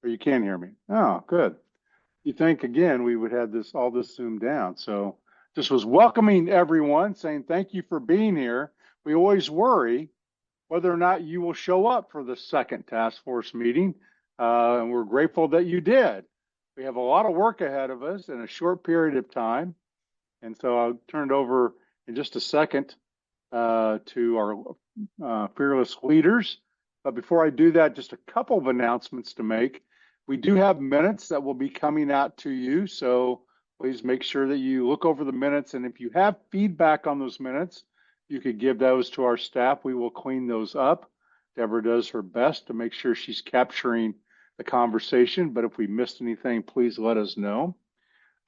or you can hear me. Oh, good. You think again we would have all this zoomed down. So just was welcoming everyone, saying thank you for being here. We always worry whether or not you will show up for the second task force meeting, and we're grateful that you did. We have a lot of work ahead of us in a short period of time, and so I'll turn it over in just a second to our fearless leaders. But before I do that, just a couple of announcements to make. We do have minutes that will be coming out to you, so please make sure that you look over the minutes, and if you have feedback on those minutes, you could give those to our staff. We will clean those up. Deborah does her best to make sure she's capturing the conversation, but if we missed anything, please let us know.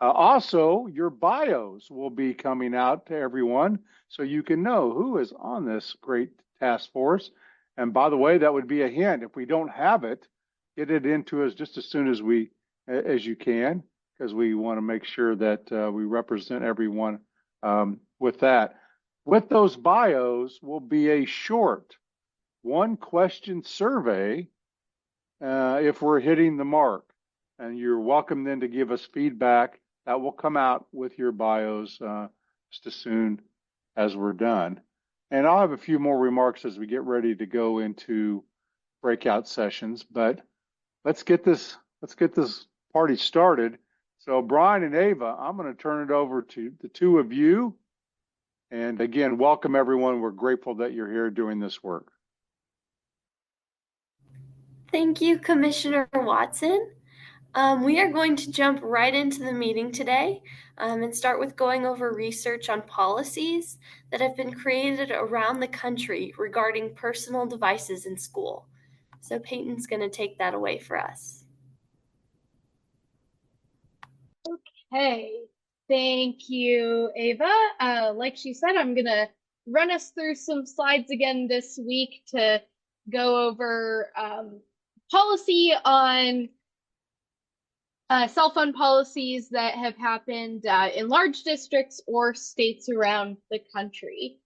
Also, your bios will be coming out to everyone so you can know who is on this great task force. And by the way, that would be a hint. If we don't have it, get it into us just as soon as you can, because we want to make sure that we represent everyone with that. With those bios will be a short one-question survey if we're hitting the mark. And you're welcome then to give us feedback. That will come out with your bios just as soon as we're done. And I'll have a few more remarks as we get ready to go into breakout sessions, but let's get this party started. So Brian and Ava, I'm going to turn it over to the two of you. And again, welcome everyone. We're grateful that you're here doing this work. Thank you, Commissioner Watson. We are going to jump right into the meeting today and start with going over research on policies that have been created around the country regarding personal devices in school. So Peyton's going to take that away for us. Okay, thank you, Ava. Like she said, I'm going to run us through some slides again this week to go over policy on cell phone policies that have happened in large districts or states around the country.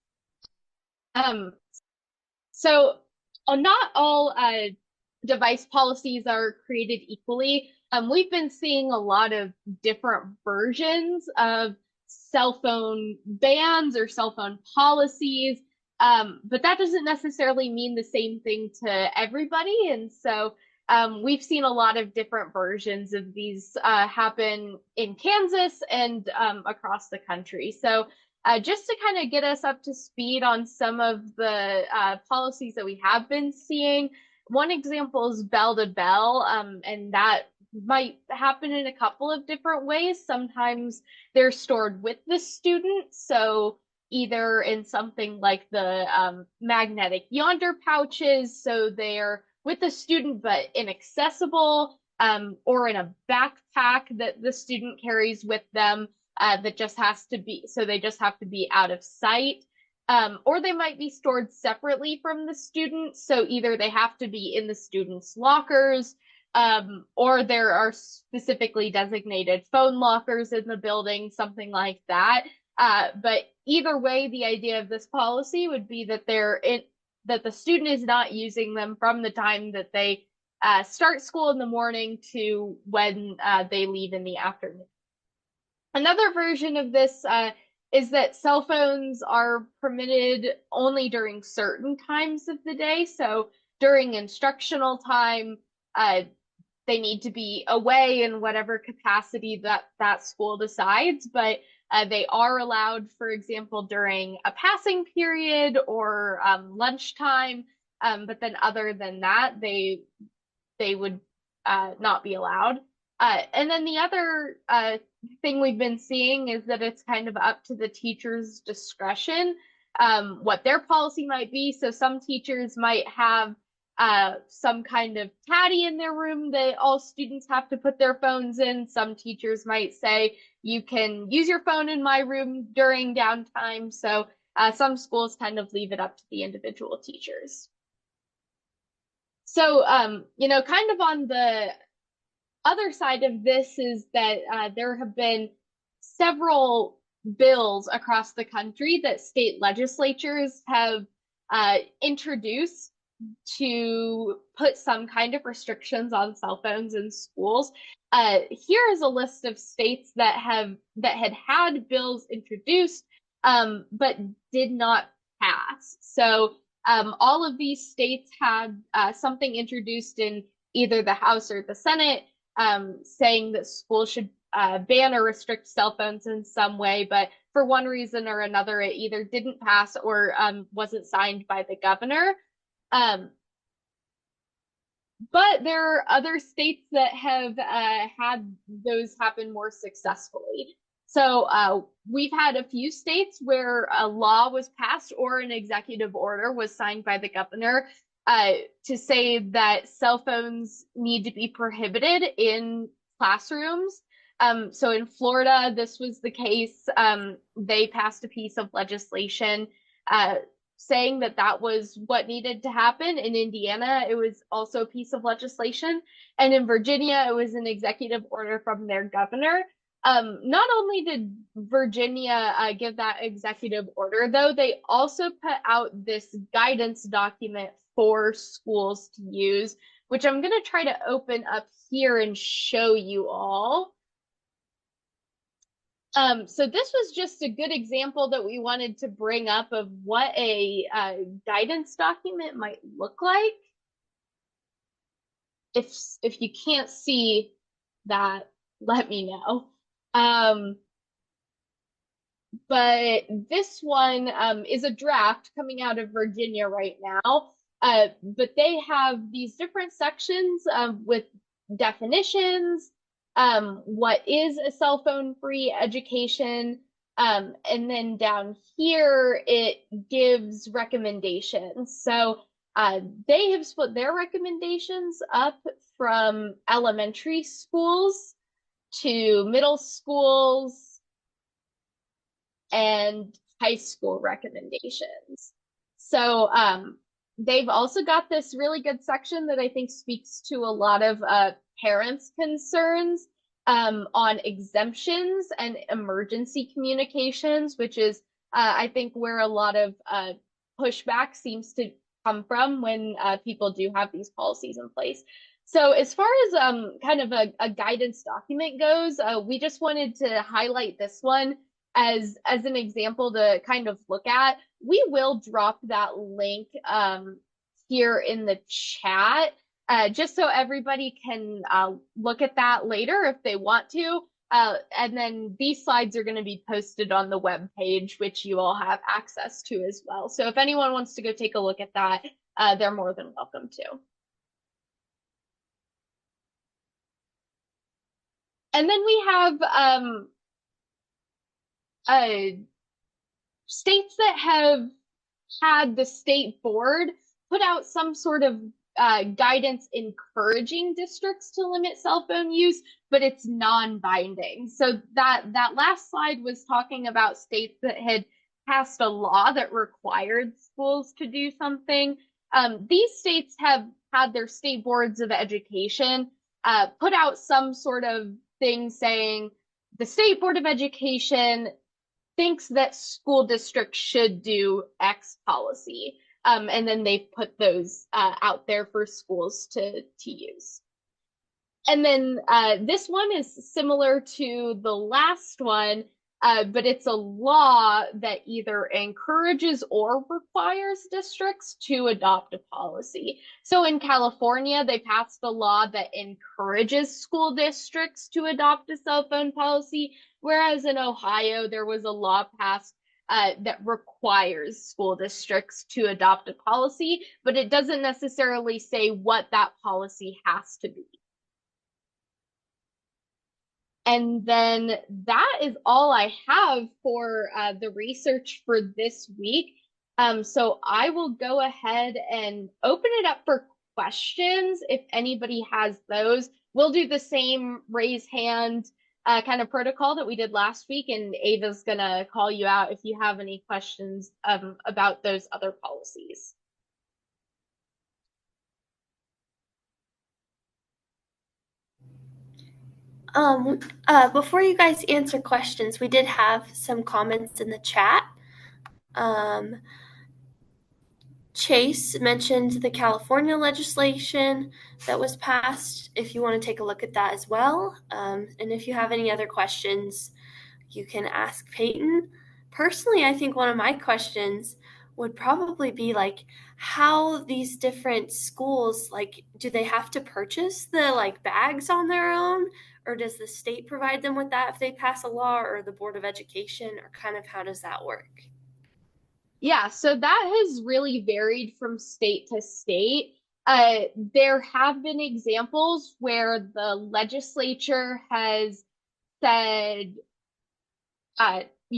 So not all device policies are created equally. We've been seeing a lot of different versions of cell phone bans or cell phone policies, but that doesn't necessarily mean the same thing to everybody. And so we've seen a lot of different versions of these happen in Kansas and across the country. So just to kind of get us up to speed on some of the policies that we have been seeing, one example is bell to bell, and that might happen in a couple of different ways. Sometimes they're stored with the student, so either in something like the magnetic yonder pouches, so they're with the student but inaccessible, or in a backpack that the student carries with them that just has to be, so they just have to be out of sight. Or they might be stored separately from the student, so either they have to be in the student's lockers, or there are specifically designated phone lockers in the building, something like that. But either way, the idea of this policy would be that that the student is not using them from the time that they start school in the morning to when they leave in the afternoon. Another version of this is that cell phones are permitted only during certain times of the day. So during instructional time, they need to be away in whatever capacity that school decides, but they are allowed, for example, during a passing period or lunchtime. But then other than that, they would not be allowed. And then the other thing we've been seeing is that it's kind of up to the teacher's discretion what their policy might be. So some teachers might have some kind of caddy in their room that all students have to put their phones in. Some teachers might say, you can use your phone in my room during downtime. So some schools kind of leave it up to the individual teachers. So, kind of on the other side of this is that there have been several bills across the country that state legislatures have introduced to put some kind of restrictions on cell phones in schools. Here is a list of states that had bills introduced, but did not pass. So all of these states had something introduced in either the House or the Senate, saying that schools should ban or restrict cell phones in some way, but for one reason or another, it either didn't pass or wasn't signed by the governor. Um, but there are other states that have had those happen more successfully. So we've had a few states where a law was passed or an executive order was signed by the governor to say that cell phones need to be prohibited in classrooms. So in Florida, this was the case. They passed a piece of legislation saying that that was what needed to happen. In Indiana, it was also a piece of legislation. And in Virginia, it was an executive order from their governor. Not only did Virginia give that executive order, though, they also put out this guidance document for schools to use, which I'm going to try to open up here and show you all. So this was just a good example that we wanted to bring up of what a guidance document might look like. If you can't see that, let me know. But this one is a draft coming out of Virginia right now. But they have these different sections with definitions, what is a cell phone free education, and then down here it gives recommendations. So they have split their recommendations up from elementary schools to middle schools and high school recommendations. So they've also got this really good section that I think speaks to a lot of parents' concerns on exemptions and emergency communications, which is, I think, where a lot of pushback seems to come from when people do have these policies in place. So as far as kind of a guidance document goes, we just wanted to highlight this one as an example to kind of look at. We will drop that link here in the chat just so everybody can look at that later if they want to. And then these slides are going to be posted on the web page, which you all have access to as well. So if anyone wants to go take a look at that, they're more than welcome to. And then we have states that have had the state board put out some sort of guidance encouraging districts to limit cell phone use, but it's non-binding. So that last slide was talking about states that had passed a law that required schools to do something. These states have had their state boards of education put out some sort of thing saying the state board of education thinks that school districts should do X policy. And then they put those out there for schools to use. And then this one is similar to the last one, but it's a law that either encourages or requires districts to adopt a policy. So in California, they passed a law that encourages school districts to adopt a cell phone policy, whereas in Ohio, there was a law passed that requires school districts to adopt a policy, but it doesn't necessarily say what that policy has to be. And then that is all I have for the research for this week. So I will go ahead and open it up for questions if anybody has those. We'll do the same raise hand kind of protocol that we did last week, and Ava's gonna call you out if you have any questions about those other policies. Before you guys answer questions, we did have some comments in the chat. Chase mentioned the California legislation that was passed, if you want to take a look at that as well. And if you have any other questions, you can ask Peyton. Personally, I think one of my questions would probably be like how these different schools, like, do they have to purchase the like bags on their own, or does the state provide them with that if they pass a law, or the Board of Education, or kind of how does that work? Yeah, so that has really varied from state to state. There have been examples where the legislature has said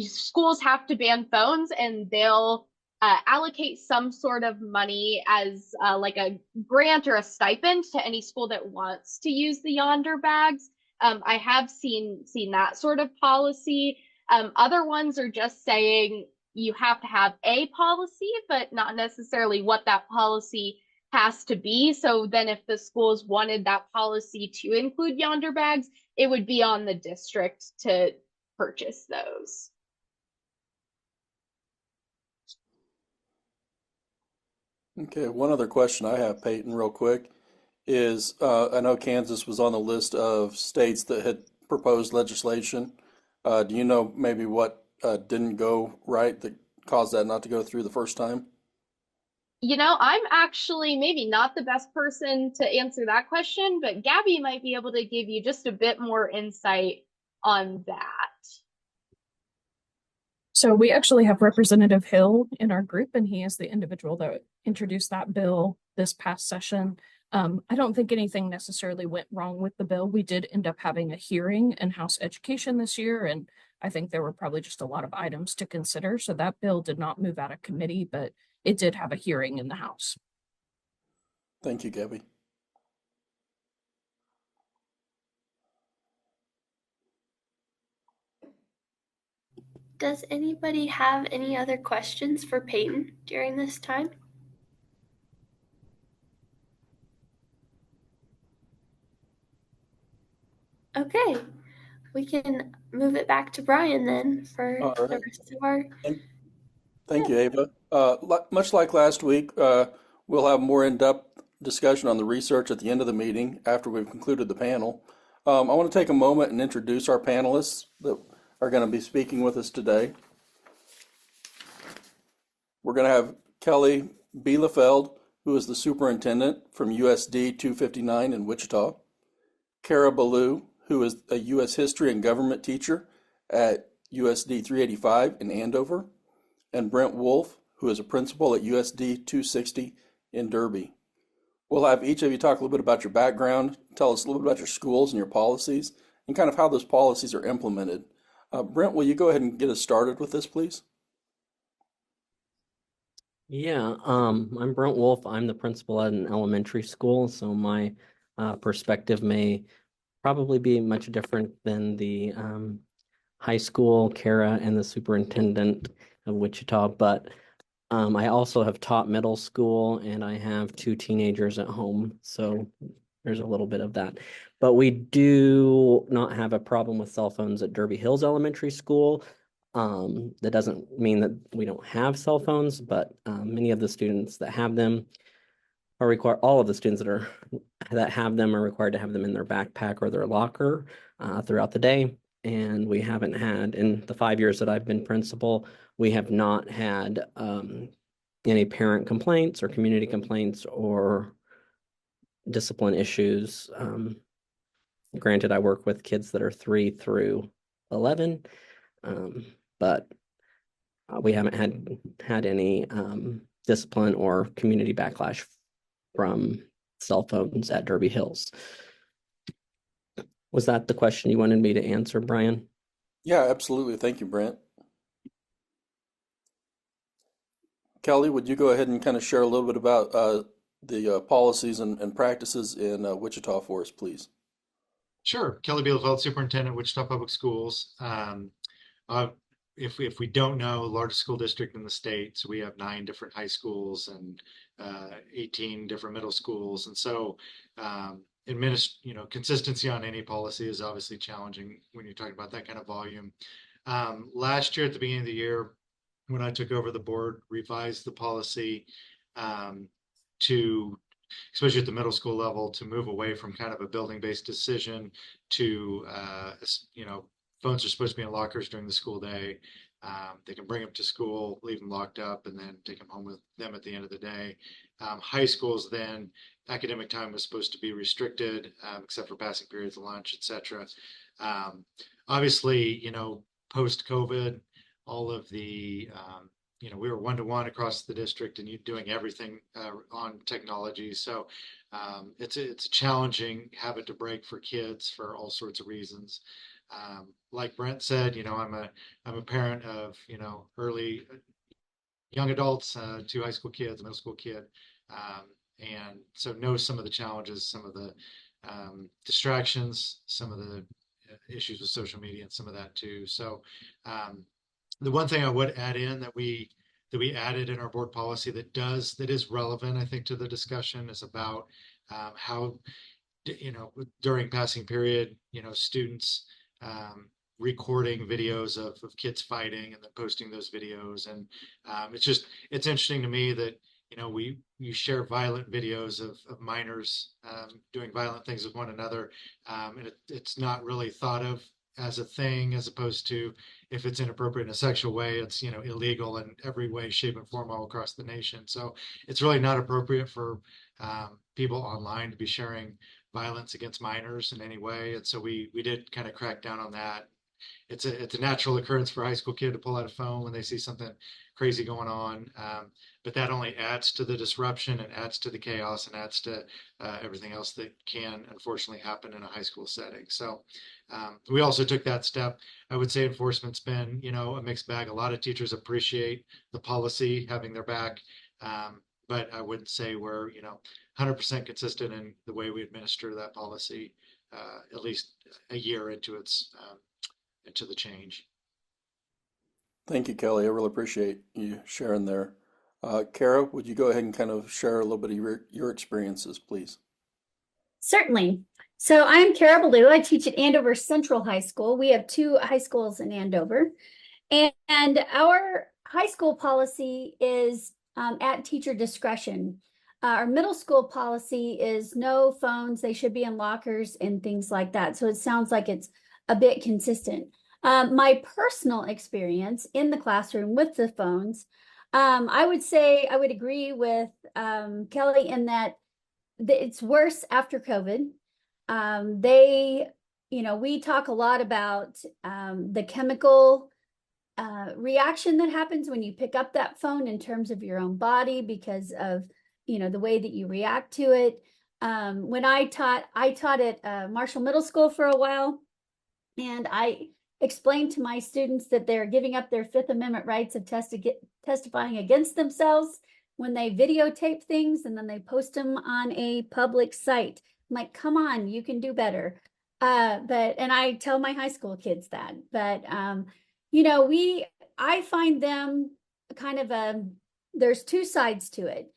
schools have to ban phones, and they'll allocate some sort of money as like a grant or a stipend to any school that wants to use the Yonder bags. I have seen that sort of policy. Other ones are just saying you have to have a policy, but not necessarily what that policy has to be. So then if the schools wanted that policy to include Yonder bags, it would be on the district to purchase those. Okay, one other question I have, Peyton, real quick, is I know Kansas was on the list of states that had proposed legislation. Do you know maybe what didn't go right that caused that not to go through the first time? I'm actually maybe not the best person to answer that question, but Gabby might be able to give you just a bit more insight on that. So we actually have Representative Hill in our group, and he is the individual that introduced that bill this past session. I don't think anything necessarily went wrong with the bill. We did end up having a hearing in House Education this year, and I think there were probably just a lot of items to consider. So that bill did not move out of committee, but it did have a hearing in the House. Thank you, Gabby. Does anybody have any other questions for Peyton during this time? Okay, we can move it back to Brian then for All the right. rest of our. Thank, thank Yeah. you, Ava. Much like last week, we'll have more in-depth discussion on the research at the end of the meeting after we've concluded the panel. I want to take a moment and introduce our panelists that are going to be speaking with us today. We're going to have Kelly Bielefeld, who is the superintendent from USD 259 in Wichita. Kara Ballou, who is a U.S. history and government teacher at USD 385 in Andover. And Brent Wolf, who is a principal at USD 260 in Derby. We'll have each of you talk a little bit about your background, tell us a little bit about your schools and your policies, and kind of how those policies are implemented. Brent, will you go ahead and get us started with this, please? Yeah, I'm Brent Wolf. I'm the principal at an elementary school, so my perspective may probably be much different than the high school, Kara, and the superintendent of Wichita. But I also have taught middle school, and I have two teenagers at home, so there's a little bit of that. But we do not have a problem with cell phones at Derby Hills Elementary School. That doesn't mean that we don't have cell phones, but many of the students that have them are required, all of the students that have them are required to have them in their backpack or their locker throughout the day. And we haven't had, in the 5 years that I've been principal, we have not had any parent complaints or community complaints or discipline issues. Granted, I work with kids that are 3 through 11, but we haven't had any discipline or community backlash from cell phones at Derby Hills. Was that the question you wanted me to answer, Brian? Yeah, absolutely. Thank you, Brent. Kelly, would you go ahead and kind of share a little bit about the policies and practices in Wichita for us, please? Sure. Kelly Bielefeld, Superintendent, Wichita Public Schools. Uh, if we don't know, largest school district in the state, so we have 9 different high schools and 18 different middle schools, and so consistency on any policy is obviously challenging when you're talking about that kind of volume. Last year, at the beginning of the year, when I took over the board, revised the policy to, especially at the middle school level, to move away from kind of a building-based decision to, phones are supposed to be in lockers during the school day. They can bring them to school, leave them locked up, and then take them home with them at the end of the day. High schools, then academic time was supposed to be restricted, except for passing periods, lunch, etc. Obviously, post COVID, all of the we were 1-to-1 across the district and you doing everything on technology. So it's a challenging habit to break for kids for all sorts of reasons. Like Brent said, I'm a parent of early young adults, 2 high school kids, a middle school kid, and so know some of the challenges, some of the distractions, some of the issues with social media, and some of that too. So the one thing I would add in that we added in our board policy that is relevant, I think, to the discussion is about how during passing period, students recording videos of kids fighting and then posting those videos. And it's interesting to me that you share violent videos of minors doing violent things with one another, and it's not really thought of as a thing, as opposed to if it's inappropriate in a sexual way, it's illegal in every way, shape, and form all across the nation. So it's really not appropriate for people online to be sharing violence against minors in any way. And so we did kind of crack down on that. It's a natural occurrence for a high school kid to pull out a phone when they see something crazy going on, but that only adds to the disruption and adds to the chaos and adds to everything else that can unfortunately happen in a high school setting. So we also took that step. I would say enforcement's been a mixed bag. A lot of teachers appreciate the policy having their back, but I wouldn't say we're 100% consistent in the way we administer that policy, at least a year into into the change. Thank you, Kelly. I really appreciate you sharing there. Kara, would you go ahead and kind of share a little bit of your experiences, please? Certainly. So I'm Kara Ballou. I teach at Andover Central High School. We have 2 high schools in Andover. And our high school policy is at teacher discretion. Our middle school policy is no phones. They should be in lockers and things like that. So it sounds like it's a bit consistent. My personal experience in the classroom with the phones, I would say I would agree with Kelly in that it's worse after COVID. We talk a lot about the chemical reaction that happens when you pick up that phone in terms of your own body because of the way that you react to it. When I taught at Marshall Middle School for a while, and I explained to my students that they're giving up their Fifth Amendment rights of testifying against themselves when they videotape things and then they post them on a public site. I'm like, come on, you can do better. And I tell my high school kids that. But I find them kind of there's 2 sides to it.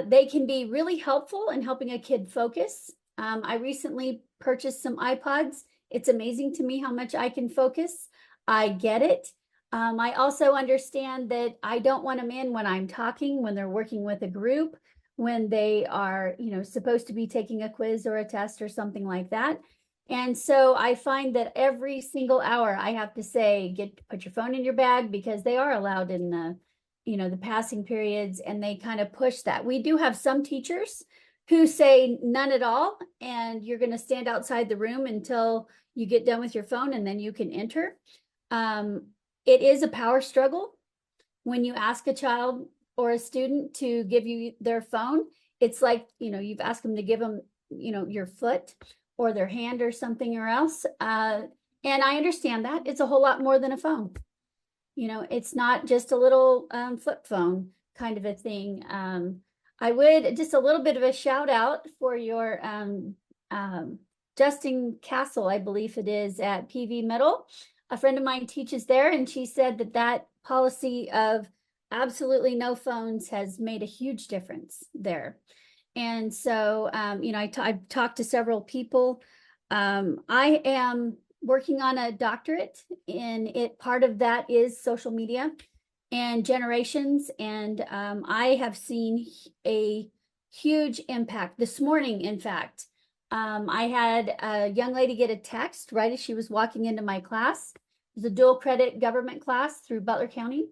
They can be really helpful in helping a kid focus. I recently purchased some iPods. It's amazing to me how much I can focus. I get it. I also understand that I don't want them in when I'm talking, when they're working with a group, when they are, supposed to be taking a quiz or a test or something like that. And so I find that every single hour I have to say, put your phone in your bag, because they are allowed in the passing periods, and they kind of push that. We do have some teachers who say none at all, and you're going to stand outside the room until you get done with your phone and then you can enter. It is a power struggle when you ask a child or a student to give you their phone. It's like, you've asked them to give them, your foot or their hand or something or else. And I understand that. It's a whole lot more than a phone. It's not just a little flip phone kind of a thing. I would just a little bit of a shout out for your Justin Castle, I believe it is, at PV Middle. A friend of mine teaches there, and she said that policy of absolutely no phones has made a huge difference there. And so, I've talked to several people. I am working on a doctorate, and part of that is social media. and generations. And I have seen a huge impact. This morning, in fact, I had a young lady get a text right as she was walking into my class. It was a dual credit government class through Butler County.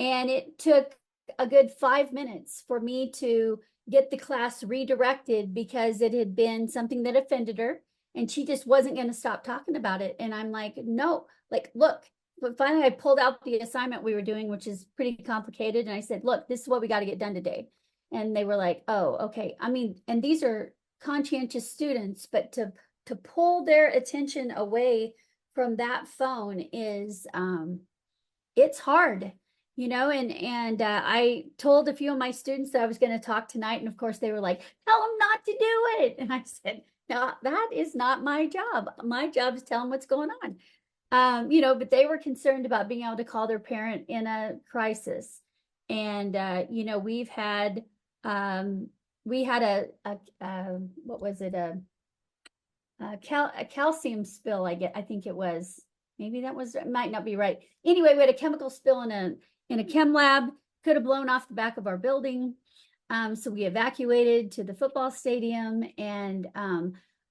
And it took a good 5 minutes for me to get the class redirected because it had been something that offended her and she just wasn't going to stop talking about it. And I'm like, no, like, look. But finally, I pulled out the assignment we were doing, which is pretty complicated. And I said, look, this is what we got to get done today. And they were like, oh, okay. I mean, and these are conscientious students, but to pull their attention away from that phone is it's hard, and I told a few of my students that I was going to talk tonight, and of course they were like, tell them not to do it. And I said, no, that is not my job. My job is tell them what's going on. But they were concerned about being able to call their parent in a crisis. And we had a what was it, a calcium spill, I think it was. Maybe that was, it might not be right. Anyway, we had a chemical spill in a chem lab, could have blown off the back of our building. So we evacuated to the football stadium. And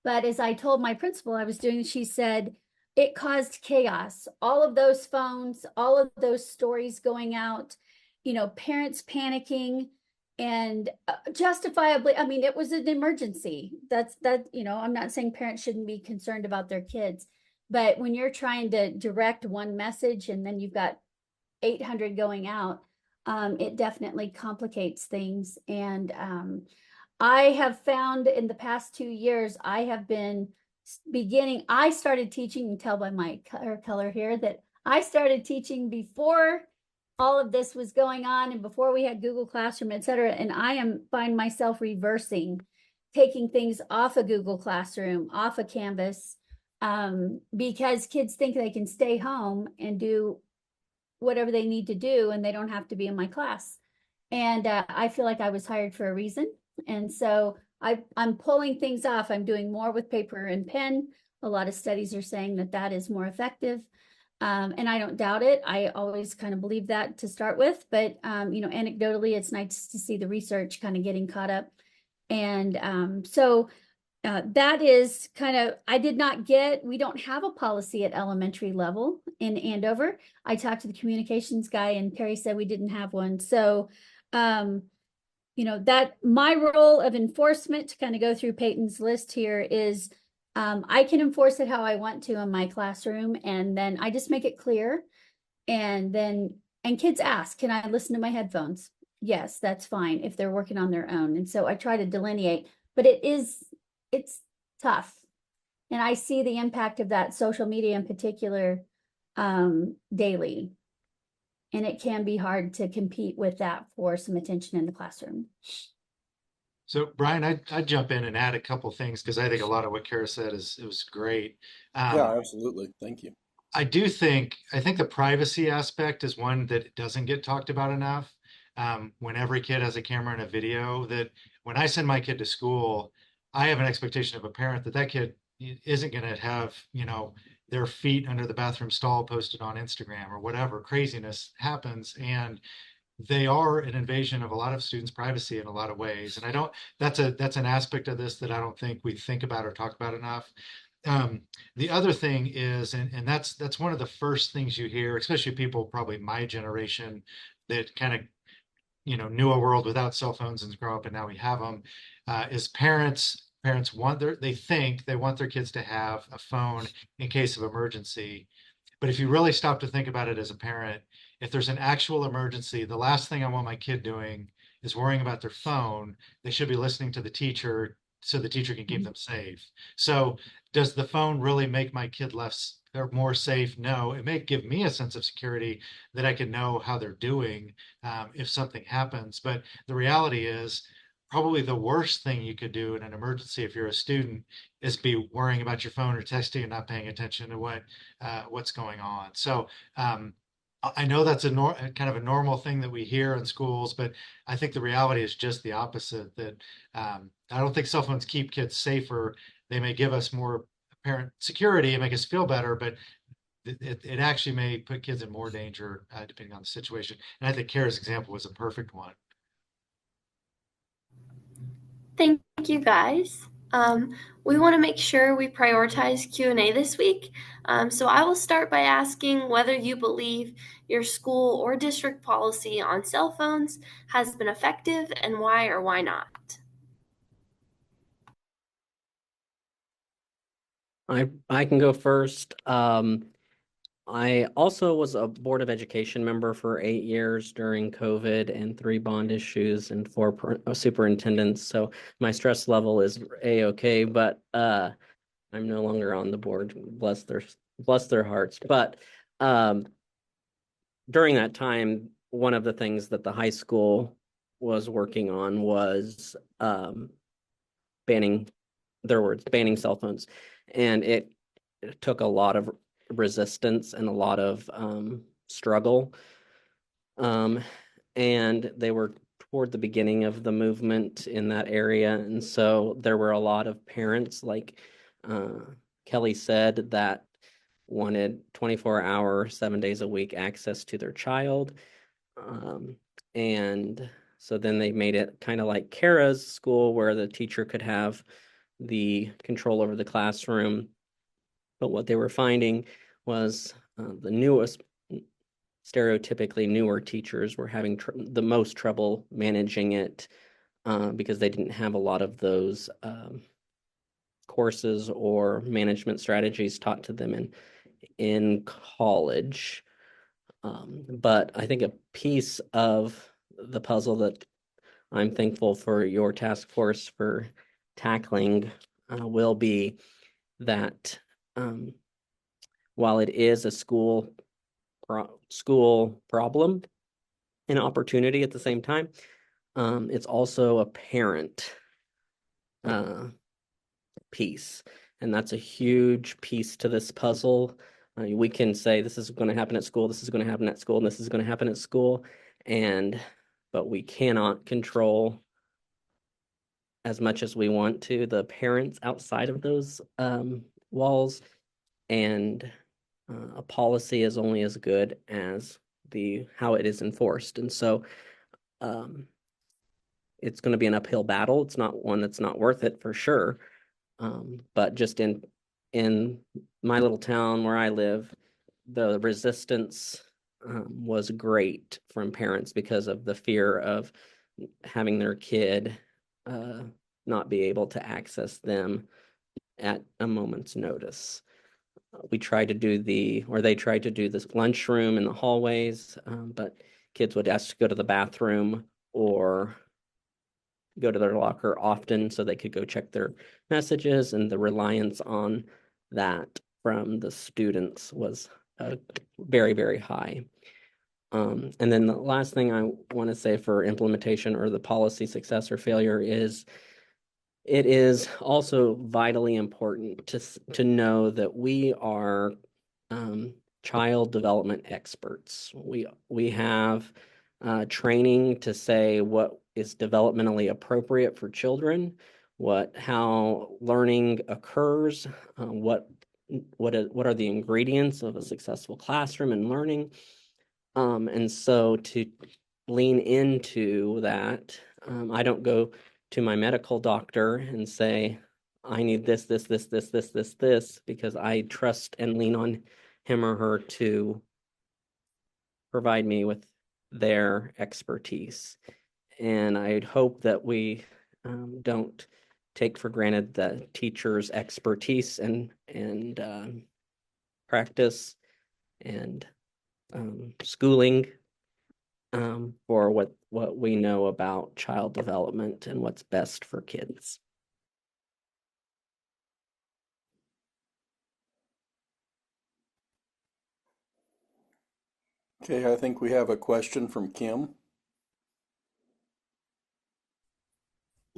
but as I told my principal I was doing, she said it caused chaos. All of those phones, all of those stories going out, parents panicking, and justifiably, I mean, it was an emergency. I'm not saying parents shouldn't be concerned about their kids, but when you're trying to direct one message and then you've got 800 going out, it definitely complicates things. And I have found in the past 2 years, I have been I started teaching, you can tell by my color here that I started teaching before all of this was going on and before we had Google Classroom, et cetera. And find myself reversing, taking things off of Google Classroom, off of Canvas, because kids think they can stay home and do whatever they need to do and they don't have to be in my class. And I feel like I was hired for a reason. And so I'm pulling things off. I'm doing more with paper and pen. A lot of studies are saying that is more effective. And I don't doubt it. I always kind of believe that to start with, but anecdotally, it's nice to see the research kind of getting caught up. And so that is kind of, we don't have a policy at elementary level in Andover. I talked to the communications guy and Terry said we didn't have one. So, that my role of enforcement, to kind of go through Peyton's list here, is I can enforce it how I want to in my classroom. And then I just make it clear. And kids ask, can I listen to my headphones? Yes, that's fine if they're working on their own. And so I try to delineate, but it's tough. And I see the impact of that, social media in particular, daily. And it can be hard to compete with that for some attention in the classroom. So Brian, I'd jump in and add a couple things because I think a lot of what Kara said it was great. Yeah, absolutely. Thank you. I think the privacy aspect is one that doesn't get talked about enough. When every kid has a camera and a video, that when I send my kid to school, I have an expectation of a parent that kid isn't going to have, their feet under the bathroom stall posted on Instagram or whatever craziness happens. And they are an invasion of a lot of students' privacy in a lot of ways. And that's an aspect of this that I don't think we think about or talk about enough. The other thing is, and that's one of the first things you hear, especially people probably my generation that kind of knew a world without cell phones and grow up and now we have them, is parents want they want their kids to have a phone in case of emergency. But if you really stop to think about it as a parent, if there's an actual emergency, the last thing I want my kid doing is worrying about their phone. They should be listening to the teacher so the teacher can keep them safe. So does the phone really make my kid less or more safe? No, it may give me a sense of security that I can know how they're doing if something happens. But the reality is probably the worst thing you could do in an emergency if you're a student is be worrying about your phone or texting and not paying attention to what's going on. So I know that's kind of a normal thing that we hear in schools, but I think the reality is just the opposite, that I don't think cell phones keep kids safer. They may give us more parent security and make us feel better, but it actually may put kids in more danger depending on the situation. And I think Kara's example was a perfect one. Thank you, guys. We want to make sure we prioritize Q&A this week. So I will start by asking whether you believe your school or district policy on cell phones has been effective and why or why not. I can go first. I also was a Board of Education member for 8 years during COVID and 3 bond issues and 4 superintendents. So my stress level is a-okay, but I'm no longer on the board. Bless their hearts. But during that time, one of the things that the high school was working on was banning cell phones, and it took a lot of resistance and a lot of struggle. And they were toward the beginning of the movement in that area. And so there were a lot of parents, like Kelly said, that wanted 24-hour, 7 days a week access to their child. And so then they made it kind of like Kara's school, where the teacher could have the control over the classroom. But what they were finding was the newest, stereotypically newer teachers were having the most trouble managing it because they didn't have a lot of those courses or management strategies taught to them in college. But I think a piece of the puzzle that I'm thankful for your task force for tackling will be that while it is a school problem and opportunity at the same time, it's also a parent piece, and that's a huge piece to this puzzle. We can say this is going to happen at school, this is going to happen at school, and this is going to happen at school, but we cannot control as much as we want to the parents outside of those walls, and a policy is only as good as how it is enforced. And so it's going to be an uphill battle. It's not one that's not worth it for sure. But just in my little town where I live, the resistance was great from parents because of the fear of having their kid not be able to access them at a moment's notice. They tried to do this lunchroom in the hallways, but kids would ask to go to the bathroom or go to their locker often so they could go check their messages, and the reliance on that from the students was very, very high. And then the last thing I want to say for implementation or the policy success or failure is it is also vitally important to know that we are child development experts. We have training to say what is developmentally appropriate for children, how learning occurs, what are the ingredients of a successful classroom and learning, and so to lean into that, I don't go to my medical doctor and say, I need this, because I trust and lean on him or her to provide me with their expertise. And I'd hope that we don't take for granted the teacher's expertise and practice and schooling for what we know about child development and what's best for kids. Okay, I think we have a question from Kim.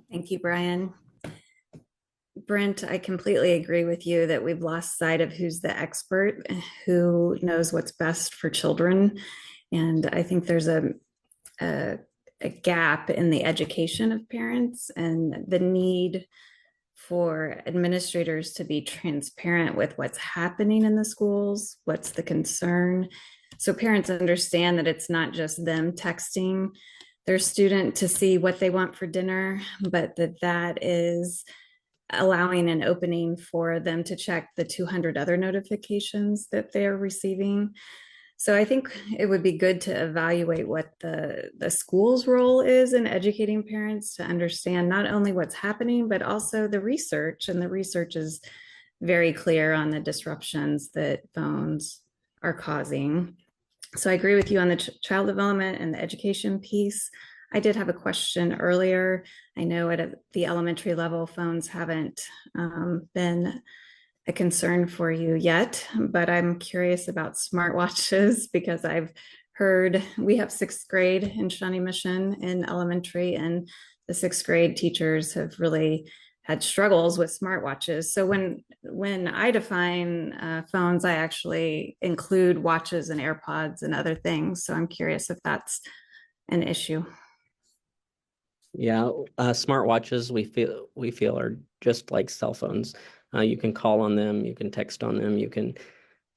Thank you, Brian. Brent, I completely agree with you that we've lost sight of who's the expert, who knows what's best for children. And I think there's a gap in the education of parents and the need for administrators to be transparent with what's happening in the schools, what's the concern, so parents understand that it's not just them texting their student to see what they want for dinner, but that is allowing an opening for them to check the 200 other notifications that they're receiving. So I think it would be good to evaluate what the school's role is in educating parents to understand not only what's happening, but also the research. And the research is very clear on the disruptions that phones are causing. So I agree with you on the child development and the education piece. I did have a question earlier. I know at the elementary level, phones haven't been a concern for you yet, but I'm curious about smartwatches because I've heard we have sixth grade in Shawnee Mission in elementary, and the sixth grade teachers have really had struggles with smartwatches. So when I define phones, I actually include watches and AirPods and other things. So I'm curious if that's an issue. Yeah, smartwatches we feel are just like cell phones. You can call on them, you can text on them, you can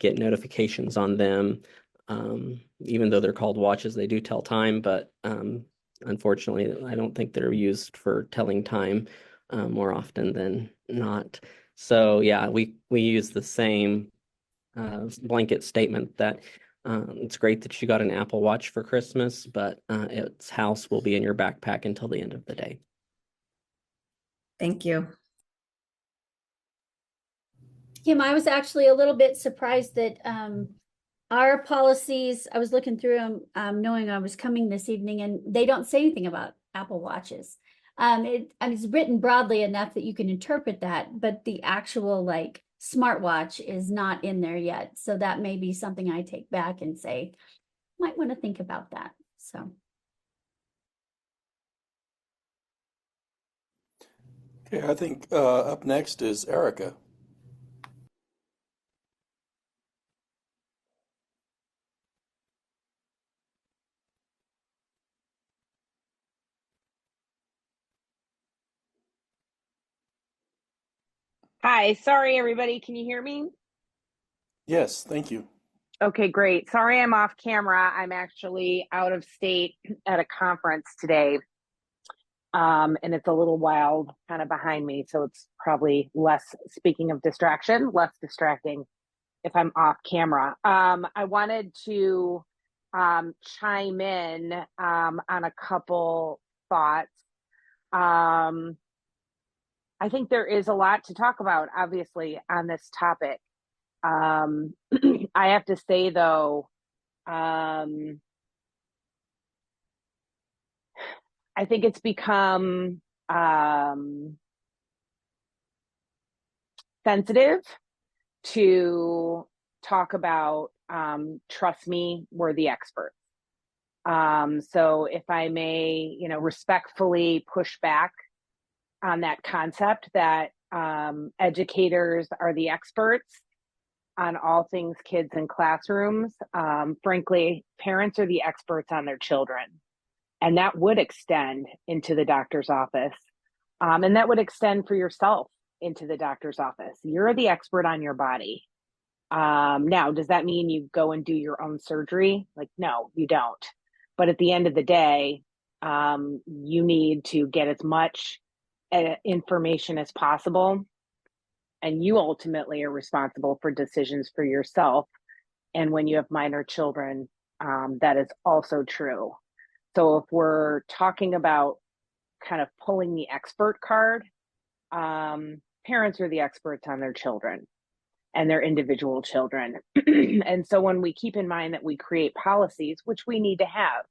get notifications on them. Even though they're called watches, they do tell time, but unfortunately, I don't think they're used for telling time more often than not. So yeah, we use the same blanket statement that it's great that you got an Apple Watch for Christmas, but its house will be in your backpack until the end of the day. Thank you. Kim, I was actually a little bit surprised that our policies, I was looking through them, knowing I was coming this evening, and they don't say anything about Apple Watches. It's written broadly enough that you can interpret that, but the actual like smartwatch is not in there yet. So that may be something I take back and say, might want to think about that. So. Okay, I think up next is Erica. Hi, sorry everybody. Can you hear me? Yes, thank you. Okay, great. Sorry I'm off camera. I'm actually out of state at a conference today. And it's a little wild kind of behind me. So it's probably less, speaking of distraction, less distracting if I'm off camera. I wanted to chime in on a couple thoughts. I think there is a lot to talk about, obviously, on this topic. I have to say, though, I think it's become sensitive to talk about trust me, we're the experts. So if I may, respectfully push back on that concept that educators are the experts on all things kids in classrooms. Frankly, parents are the experts on their children, and that would extend into the doctor's office. And that would extend for yourself into the doctor's office. You're the expert on your body. Now, does that mean you go and do your own surgery? Like, no, you don't. But at the end of the day, you need to get as much information as possible. And you ultimately are responsible for decisions for yourself. And when you have minor children, that is also true. So if we're talking about kind of pulling the expert card, parents are the experts on their children and their individual children. And so when we keep in mind that we create policies, which we need to have,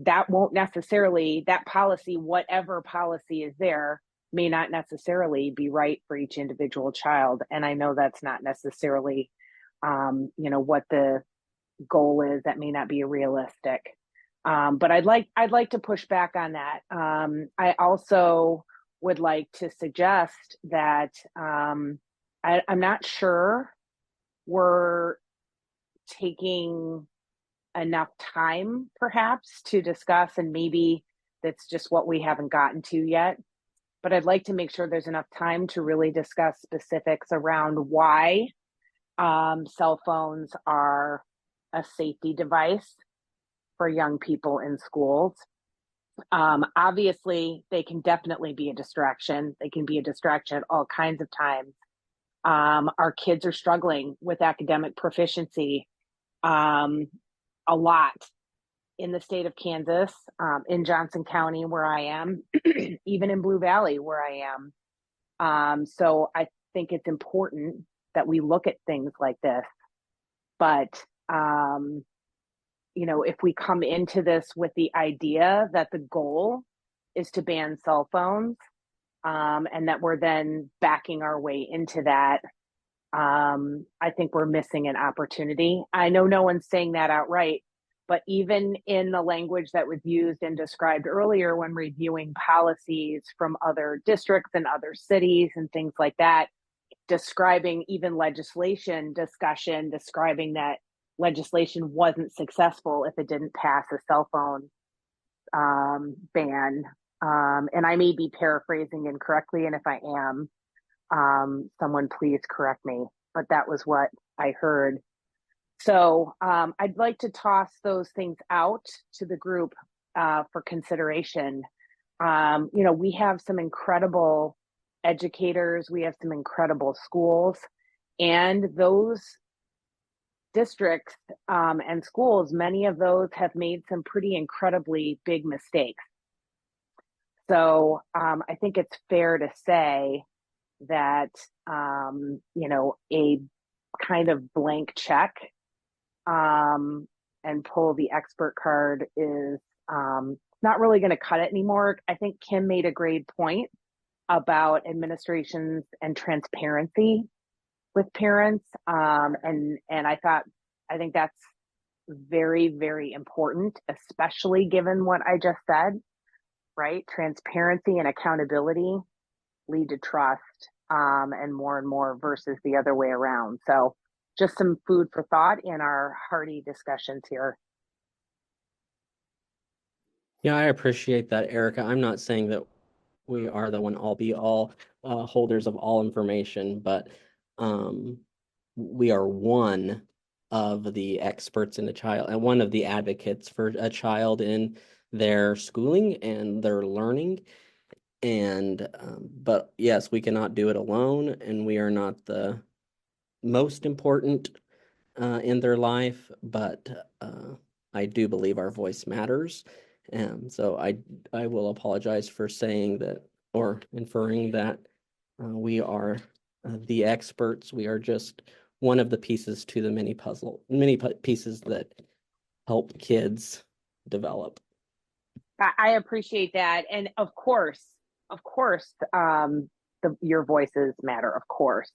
that won't necessarily, that policy, whatever policy is there, may not necessarily be right for each individual child. And I know that's not necessarily, what the goal is. That may not be realistic. But I'd like to push back on that. I also would like to suggest that I'm not sure we're taking enough time perhaps to discuss, and maybe that's just what we haven't gotten to yet, but I'd like to make sure there's enough time to really discuss specifics around why cell phones are a safety device for young people in schools. Obviously, they can definitely be a distraction. They can be a distraction at all kinds of times. Our kids are struggling with academic proficiency a lot in the state of Kansas, in Johnson County, where I am, even in Blue Valley, where I am. So I think it's important that we look at things like this. But, if we come into this with the idea that the goal is to ban cell phones, and that we're then backing our way into that, I think we're missing an opportunity. I know no one's saying that outright, but even in the language that was used and described earlier when reviewing policies from other districts and other cities and things like that, describing even legislation discussion, describing that legislation wasn't successful if it didn't pass a cell phone ban. And I may be paraphrasing incorrectly, and if I am, someone please correct me, but that was what I heard. So I'd like to toss those things out to the group for consideration. We have some incredible educators, we have some incredible schools, and those districts and schools, many of those have made some pretty incredibly big mistakes. So I think it's fair to say that, a kind of blank check and pull the expert card is not really going to cut it anymore. I think Kim made a great point about administrations and transparency with parents. And I think that's very, very important, especially given what I just said, right? Transparency and accountability lead to trust, and more versus the other way around. So just some food for thought in our hearty discussions here. Yeah, I appreciate that, Erica. I'm not saying that we are the one all be all holders of all information, but we are one of the experts in a child and one of the advocates for a child in their schooling and their learning. And but yes, we cannot do it alone, and we are not the most important in their life, but I do believe our voice matters. And so I will apologize for saying that or inferring that we are the experts. We are just one of the pieces to the many pieces that help kids develop. I appreciate that. And of course, your voices matter, of course.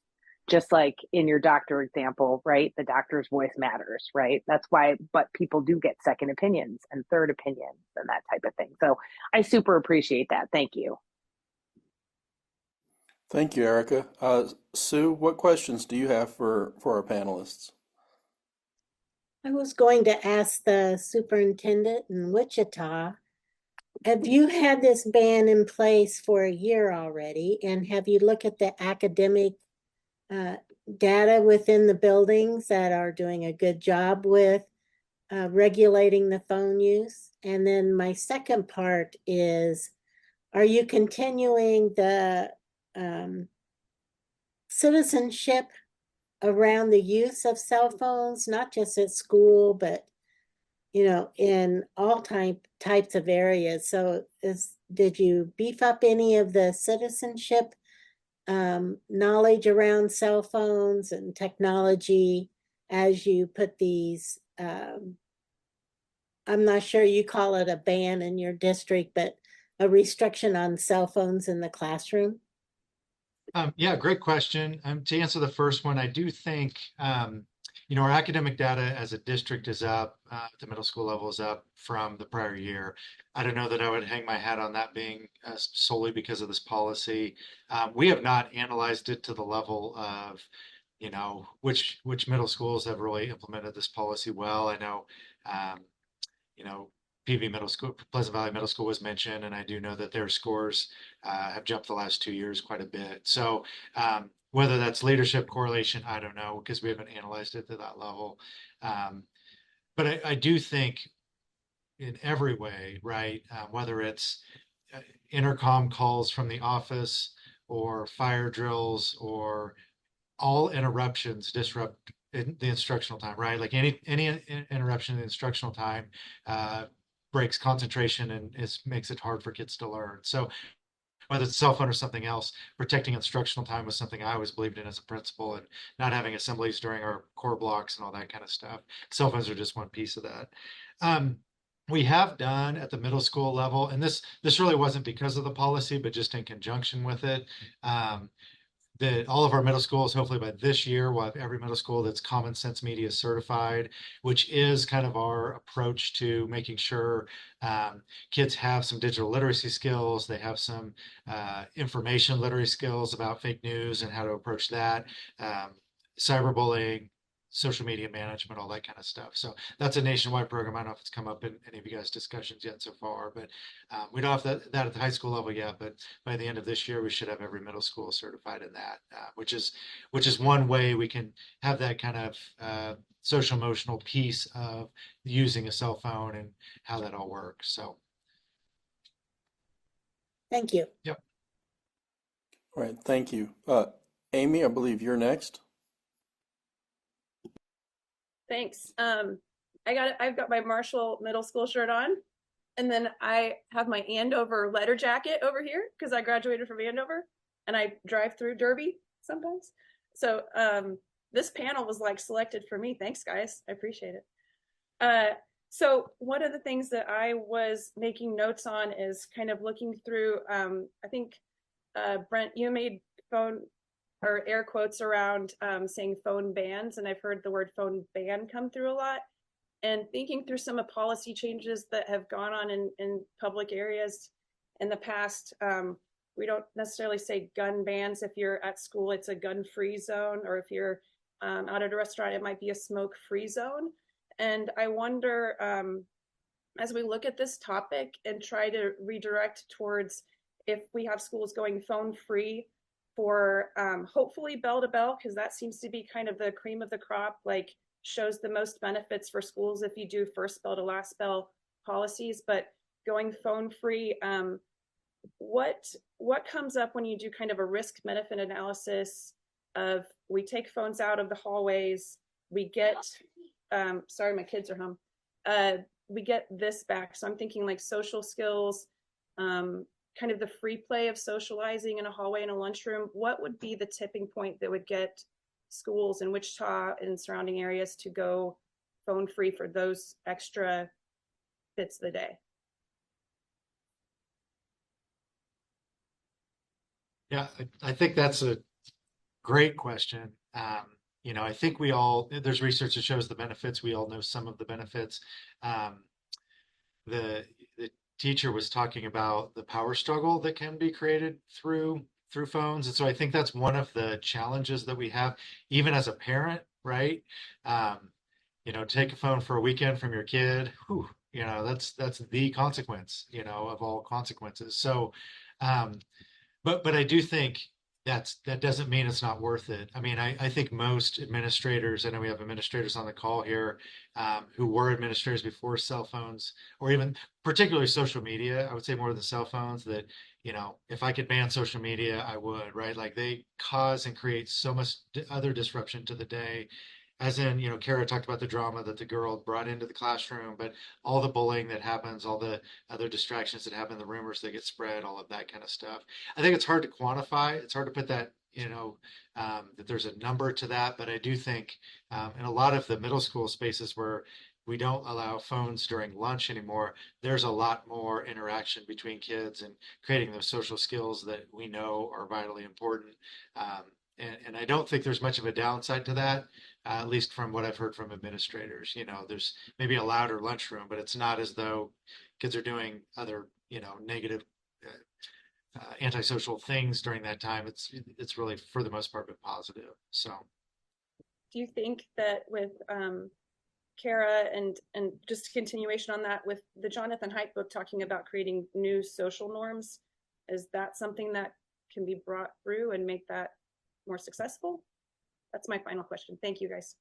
Just like in your doctor example, right? The doctor's voice matters, right? That's why, but people do get second opinions and third opinions and that type of thing. So I super appreciate that. Thank you. Thank you, Erica. Sue, what questions do you have for our panelists? I was going to ask the superintendent in Wichita, have you had this ban in place for a year already? And have you looked at the academic data within the buildings that are doing a good job with regulating the phone use? And then my second part is, are you continuing the citizenship around the use of cell phones, not just at school, but in all types of areas? So did you beef up any of the citizenship knowledge around cell phones and technology as you put these, I'm not sure you call it a ban in your district, but a restriction on cell phones in the classroom? Yeah, great question. To answer the first one, I do think, our academic data as a district is up, the middle school level is up from the prior year. I don't know that I would hang my hat on that being solely because of this policy. We have not analyzed it to the level of, which middle schools have really implemented this policy well. I know, PV Middle School, Pleasant Valley Middle School was mentioned, and I do know that their scores have jumped the last 2 years quite a bit. So whether that's leadership correlation, I don't know, because we haven't analyzed it to that level. But I do think in every way, right? Whether it's intercom calls from the office or fire drills or all interruptions disrupt the instructional time, right? Like any interruption in the instructional time breaks concentration and makes it hard for kids to learn. So whether it's a cell phone or something else, protecting instructional time was something I always believed in as a principal, and not having assemblies during our core blocks and all that kind of stuff. Cell phones are just one piece of that. We have done at the middle school level, and this really wasn't because of the policy, but just in conjunction with it. That all of our middle schools, hopefully by this year, will have every middle school that's Common Sense Media certified, which is kind of our approach to making sure kids have some digital literacy skills. They have some information literacy skills about fake news and how to approach that, cyberbullying, social media management, all that kind of stuff. So that's a nationwide program. I don't know if it's come up in any of you guys' discussions yet so far, but we don't have that at the high school level yet. But by the end of this year, we should have every middle school certified in that, which is one way we can have that kind of social emotional piece of using a cell phone and how that all works. So, Thank you. yep. All right, thank you. Amy, I believe you're next. Thanks. I've got my Marshall Middle School shirt on, and then I have my Andover letter jacket over here because I graduated from Andover, and I drive through Derby sometimes. So this panel was like selected for me. Thanks, guys. I appreciate it. So one of the things that I was making notes on is kind of looking through. I think Brent, you made phone or air quotes around saying phone bans, and I've heard the word phone ban come through a lot. And thinking through some of policy changes that have gone on in public areas in the past, we don't necessarily say gun bans. If you're at school, it's a gun-free zone, or if you're out at a restaurant, it might be a smoke-free zone. And I wonder, as we look at this topic and try to redirect towards if we have schools going phone-free, for hopefully bell to bell, because that seems to be kind of the cream of the crop, like shows the most benefits for schools if you do first bell to last bell policies. But going phone free, what comes up when you do kind of a risk benefit analysis of we take phones out of the hallways, we get sorry, my kids are home, we get this back. So I'm thinking like social skills, kind of the free play of socializing in a hallway in a lunchroom. What would be the tipping point that would get schools in Wichita and surrounding areas to go phone free for those extra bits of the day? Yeah, I think that's a great question. I think there's research that shows the benefits. We all know some of the benefits. The teacher was talking about the power struggle that can be created through phones. And so I think that's one of the challenges that we have, even as a parent, right? Take a phone for a weekend from your kid. Whew, that's the consequence, of all consequences. So, but I do think that doesn't mean it's not worth it. I mean, I think most administrators, I know we have administrators on the call here who were administrators before cell phones, or even particularly social media. I would say more than cell phones, that, if I could ban social media, I would, right? Like they cause and create so much other disruption to the day. As in, Kara talked about the drama that the girl brought into the classroom, but all the bullying that happens, all the other distractions that happen, the rumors that get spread, all of that kind of stuff. I think it's hard to quantify. It's hard to put that, that there's a number to that. But I do think in a lot of the middle school spaces where we don't allow phones during lunch anymore, there's a lot more interaction between kids and creating those social skills that we know are vitally important. And I don't think there's much of a downside to that. At least from what I've heard from administrators. There's maybe a louder lunchroom, but it's not as though kids are doing other, negative, antisocial things during that time. It's really, for the most part, been positive. So, do you think that with Kara, and just a continuation on that with the Jonathan Haidt book talking about creating new social norms. Is that something that can be brought through and make that more successful? That's my final question. Thank you, guys.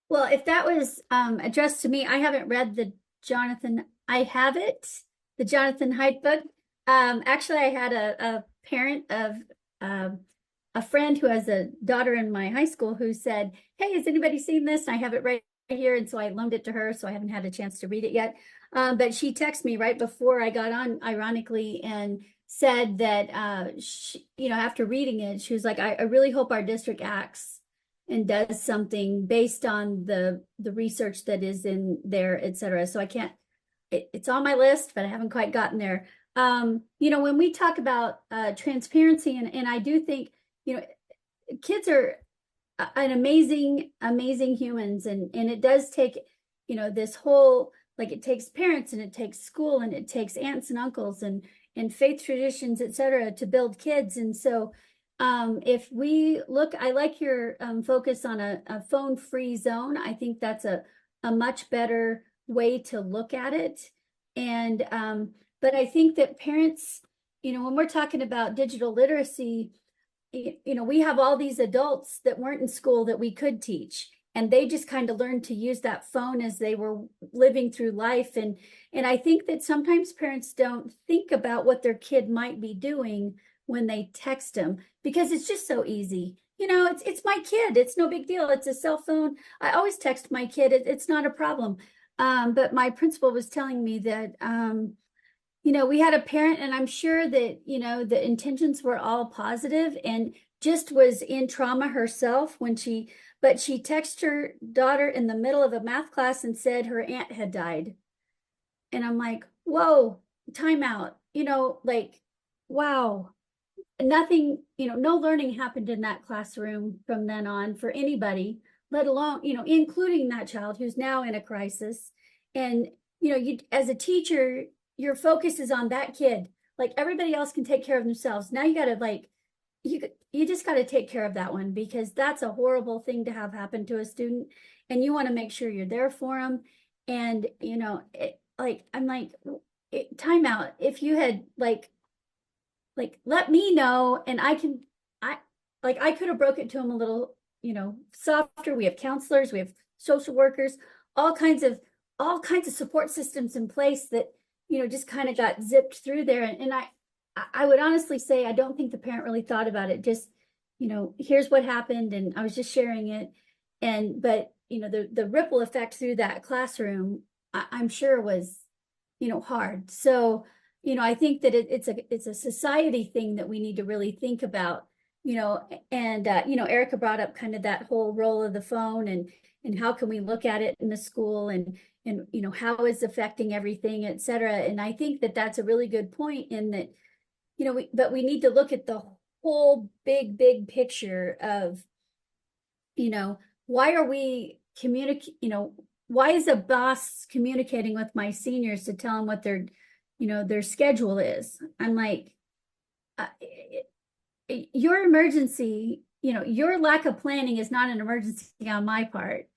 Well, if that was addressed to me, I haven't read the Jonathan Haidt book. Actually, I had a parent of a friend who has a daughter in my high school who said, "Hey, has anybody seen this?" And I have it right here, and so I loaned it to her, so I haven't had a chance to read it yet. But she texted me right before I got on, ironically, and said that she, after reading it, she was like, I really hope our district acts and does something based on the research that is in there, et cetera. So I can't, it's on my list, but I haven't quite gotten there. When we talk about transparency, and I do think, kids are an amazing humans, and it does take, this whole, like, it takes parents and it takes school and it takes aunts and uncles and faith traditions, et cetera, to build kids. And so if we look, I like your focus on a phone-free zone. I think that's a much better way to look at it. And but I think that parents, when we're talking about digital literacy, we have all these adults that weren't in school that we could teach, and they just kind of learned to use that phone as they were living through life. And I think that sometimes parents don't think about what their kid might be doing when they text them, because it's just so easy. It's my kid. It's no big deal. It's a cell phone. I always text my kid. It's not a problem. But my principal was telling me that, we had a parent, and I'm sure that, the intentions were all positive, and just was in trauma herself but she texted her daughter in the middle of a math class and said her aunt had died. And I'm like, whoa, time out, like, wow. Nothing, no learning happened in that classroom from then on for anybody, let alone, including that child who's now in a crisis. And, you, as a teacher, your focus is on that kid. Like, everybody else can take care of themselves. Now you got to, you just got to take care of that one, because that's a horrible thing to have happen to a student. And you want to make sure you're there for them. And, I'm like, time out. If you had let me know, and I could have broke it to him a little, softer. We have counselors, we have social workers, all kinds of support systems in place that, just kind of got zipped through there. And I would honestly say, I don't think the parent really thought about it. Just, here's what happened, and I was just sharing it. But the ripple effect through that classroom, I'm sure was, hard. So, I think that it's a society thing that we need to really think about, and Erica brought up kind of that whole role of the phone, and how can we look at it in the school, and how it's affecting everything, et cetera. And I think that that's a really good point, in that, but we need to look at the whole big picture of, why are we why is a boss communicating with my seniors to tell them what their schedule is? I'm like, your emergency, your lack of planning is not an emergency on my part.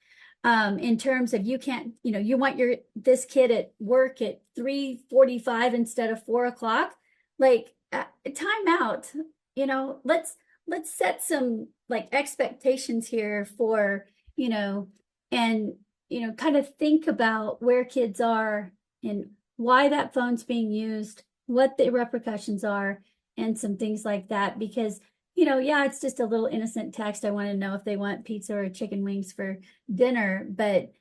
In terms of, you can't, you want this kid at work at 3:45 instead of 4:00. Like, time out. Let's set some expectations here for, and kind of think about where kids are and why that phone's being used, what the repercussions are, and some things like that. Because, yeah, it's just a little innocent text. I want to know if they want pizza or chicken wings for dinner. But,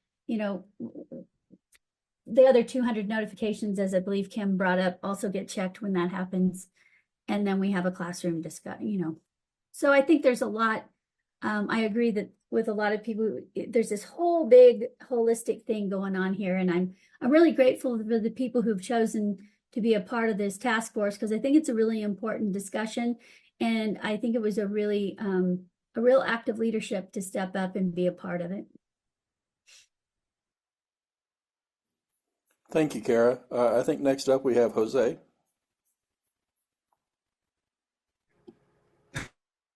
the other 200 notifications, as I believe Kim brought up, also get checked when that happens. And then we have a classroom discussion, So I think there's a lot. I agree that with a lot of people, there's this whole big holistic thing going on here. And I'm really grateful for the people who've chosen to be a part of this task force, because I think it's a really important discussion. And I think it was a real act of leadership to step up and be a part of it. Thank you, Kara. I think next up we have Jose.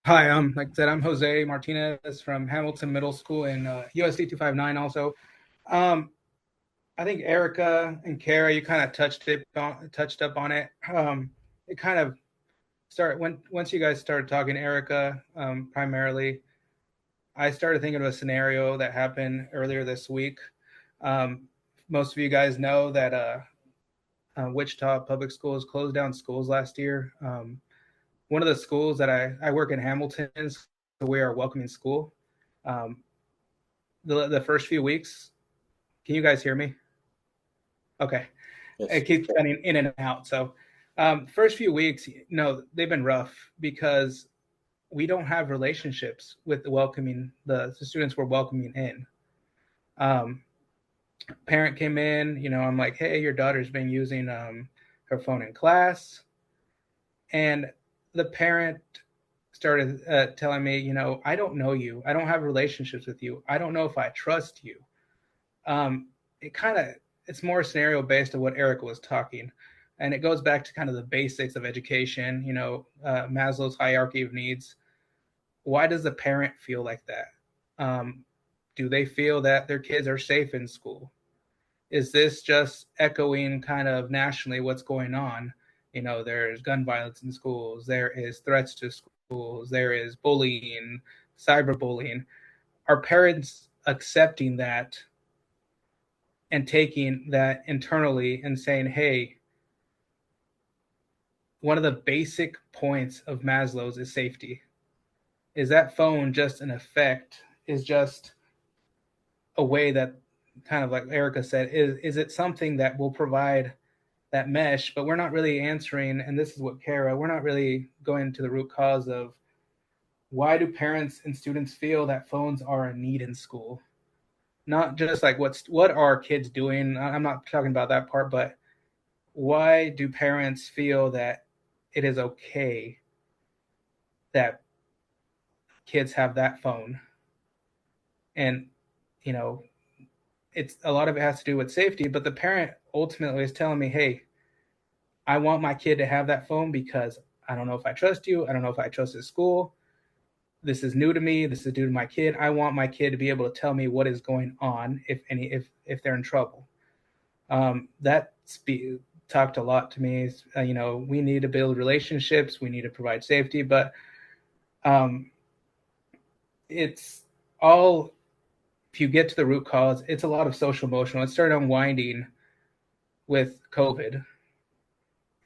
Hi, like I said, I'm Jose Martinez from Hamilton Middle School in USD 259 also. Um, I think Erica and Kara, you kind of touched up on it. It kind of started once you guys started talking, Erica, primarily. I started thinking of a scenario that happened earlier this week. Um, Most of you guys know that Wichita Public Schools closed down schools last year. One of the schools that I work in Hamilton, so we are a welcoming school. Um, the first few weeks, can you guys hear me? Okay, Yes. it keeps cutting in and out. So, first few weeks, no, they've been rough because we don't have relationships with the students we're welcoming in. Um, Parent came in, I'm like, hey, your daughter's been using her phone in class, and the parent started telling me, I don't know you, I don't have relationships with you, I don't know if I trust you. It kind of it's more scenario based of what Erica was talking, and it goes back to kind of the basics of education. Maslow's hierarchy of needs. Why does the parent feel like that? Do they feel that their kids are safe in school? Is this just echoing kind of nationally what's going on? There's gun violence in schools, there is threats to schools, there is bullying, cyberbullying. Are parents accepting that and taking that internally and saying, hey, one of the basic points of Maslow's is safety? Is that phone just an effect? Is just a way that, kind of like Erica said, is it something that will provide that mesh? But we're not really answering, and this is what Kara, we're not really going to the root cause of why do parents and students feel that phones are a need in school? Not just like what are kids doing? I'm not talking about that part, but why do parents feel that it is okay that kids have that phone? And you know, it's a lot of it has to do with safety, but the parent ultimately is telling me, hey, I want my kid to have that phone because I don't know if I trust you, I don't know if I trust his school, this is new to me, this is new to my kid, I want my kid to be able to tell me what is going on if they're in trouble. That talked a lot to me. We need to build relationships, we need to provide safety, but it's all, if you get to the root cause, it's a lot of social emotional. It started unwinding with COVID,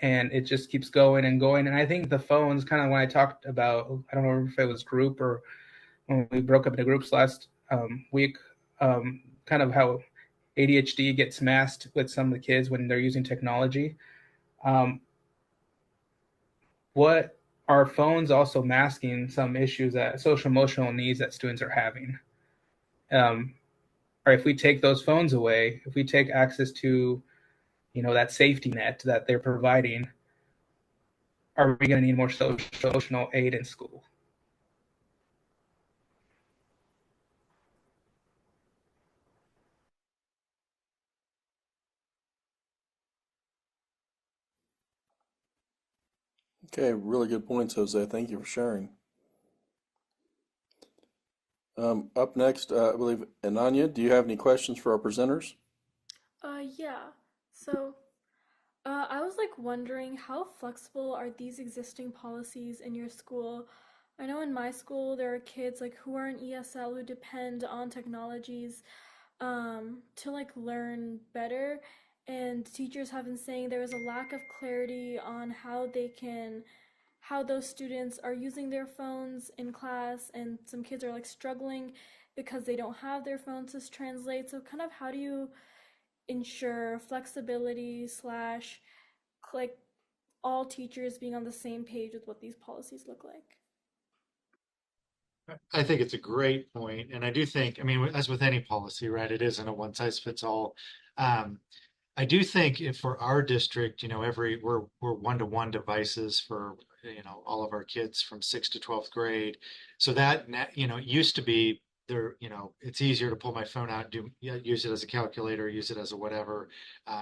and it just keeps going and going. And I think the phones, kind of when I talked about, I don't know if it was group or when we broke up into groups last week, kind of how ADHD gets masked with some of the kids when they're using technology. What are phones also masking some issues, that social emotional needs that students are having? Or if we take those phones away, if we take access to, that safety net that they're providing, are we going to need more social aid in school? Okay, really good points, Jose. Thank you for sharing. Up next, I believe, Ananya, do you have any questions for our presenters? Yeah. So, I was like wondering how flexible are these existing policies in your school? I know in my school there are kids like who are in ESL who depend on technologies to like learn better, and teachers have been saying there is a lack of clarity on how those students are using their phones in class, and some kids are like struggling because they don't have their phones to translate. So kind of how do you ensure flexibility slash like all teachers being on the same page with what these policies look like? I think it's a great point, and I do think, I mean, as with any policy, right, it isn't a one size fits all. Um, I do think if for our district, we're one-to-one devices for all of our kids from 6th to 12th grade. So that used to be there, it's easier to pull my phone out, use it as a calculator, use it as a whatever,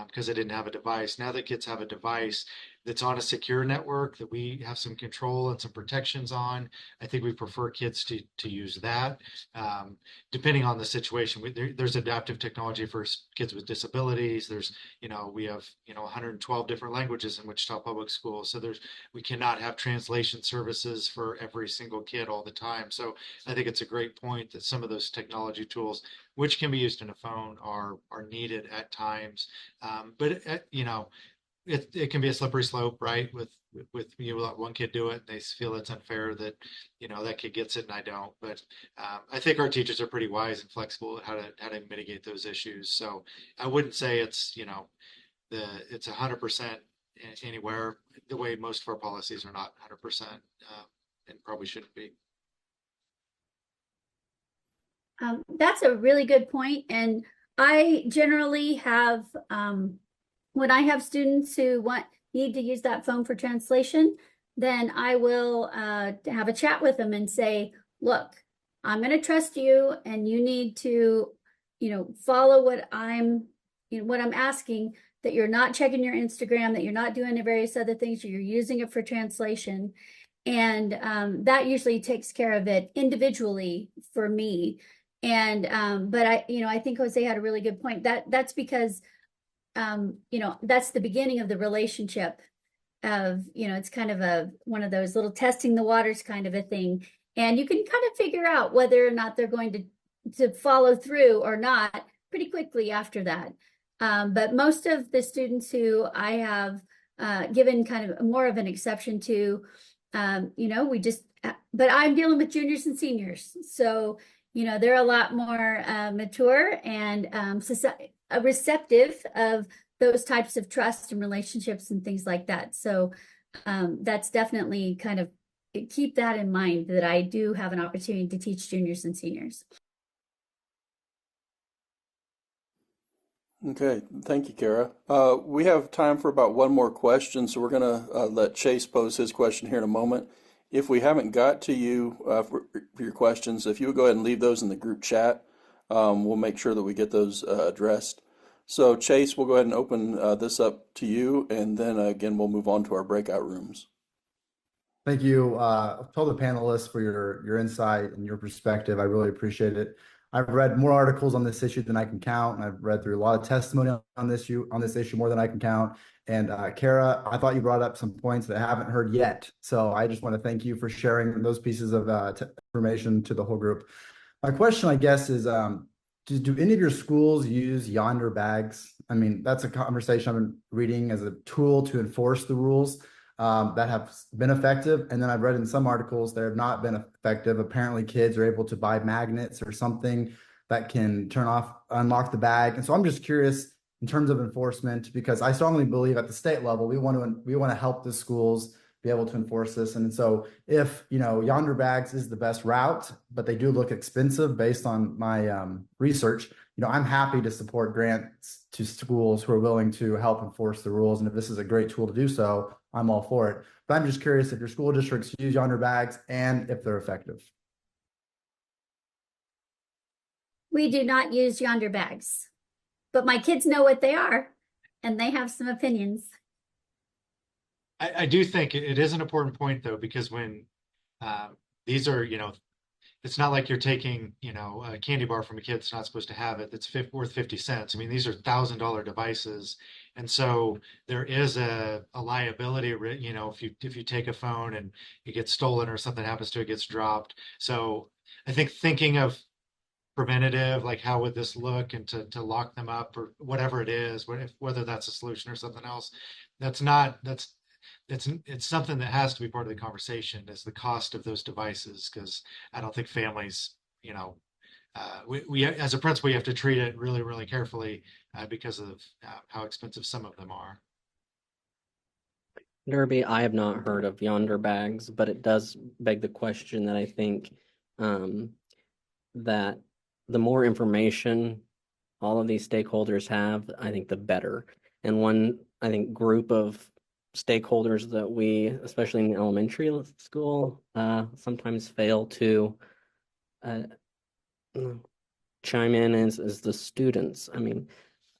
because I didn't have a device. Now that kids have a device, that's on a secure network that we have some control and some protections on. I think we prefer kids to use that. Depending on the situation, there's adaptive technology for kids with disabilities. We have 112 different languages in Wichita Public Schools, so we cannot have translation services for every single kid all the time. So I think it's a great point that some of those technology tools, which can be used in a phone, are needed at times. But it can be a slippery slope, right? With you let one kid do it, and they feel it's unfair that that kid gets it and I don't. But I think our teachers are pretty wise and flexible at how to mitigate those issues. So I wouldn't say it's 100% anywhere. The way most of our policies are not 100%, and probably shouldn't be. That's a really good point. And I generally have, when I have students who need to use that phone for translation, then I will have a chat with them and say, look, I'm going to trust you, and you need to, follow what I'm asking, that you're not checking your Instagram, that you're not doing the various other things, you're using it for translation. And that usually takes care of it individually for me. And but I think Jose had a really good point. That's because that's the beginning of the relationship of, it's kind of one of those little testing the waters kind of a thing. And you can kind of figure out whether or not they're going to follow through or not pretty quickly after that. But most of the students who I have given kind of more of an exception to, but I'm dealing with juniors and seniors. So, they're a lot more mature and receptive of those types of trust and relationships and things like that. So that's definitely kind of, keep that in mind, that I do have an opportunity to teach juniors and seniors. Okay, thank you, Kara. We have time for about one more question, so we're going to let Chase pose his question here in a moment. If we haven't got to you for your questions, if you would go ahead and leave those in the group chat, we'll make sure that we get those addressed. So Chase, we'll go ahead and open this up to you, and then again, we'll move on to our breakout rooms. Thank you to all the panelists for your insight and your perspective. I really appreciate it. I've read more articles on this issue than I can count, and I've read through a lot of testimony on this issue more than I can count. And Kara, I thought you brought up some points that I haven't heard yet. So I just want to thank you for sharing those pieces of information to the whole group. My question, I guess, is do any of your schools use Yonder bags? I mean, that's a conversation I've been reading as a tool to enforce the rules that have been effective. And then I've read in some articles that have not been effective. Apparently kids are able to buy magnets or something that can unlock the bag. And so I'm just curious in terms of enforcement, because I strongly believe at the state level, we want to help the schools be able to enforce this. And so if, Yonder bags is the best route, but they do look expensive based on my research, I'm happy to support grants to schools who are willing to help enforce the rules. And if this is a great tool to do so, I'm all for it. But I'm just curious if your school districts use Yonder bags and if they're effective. We do not use Yonder bags, but my kids know what they are, and they have some opinions. I do think it is an important point, though, because when these are, it's not like you're taking, a candy bar from a kid that's not supposed to have it, that's worth 50 cents. I mean, these are $1,000 devices. And so there is a liability, if you take a phone and it gets stolen or something happens to it, gets dropped. So I think thinking of preventative, like how would this look, and to lock them up or whatever it is, whether that's a solution or something else, it's something that has to be part of the conversation, is the cost of those devices, because I don't think families, we as a principal, you have to treat it really, really carefully because of how expensive some of them are. Derby, I have not heard of Yonder bags, but it does beg the question that I think that the more information all of these stakeholders have, I think the better. And one, I think, group of stakeholders that we, especially in elementary school, sometimes fail to chime in is the students. I mean,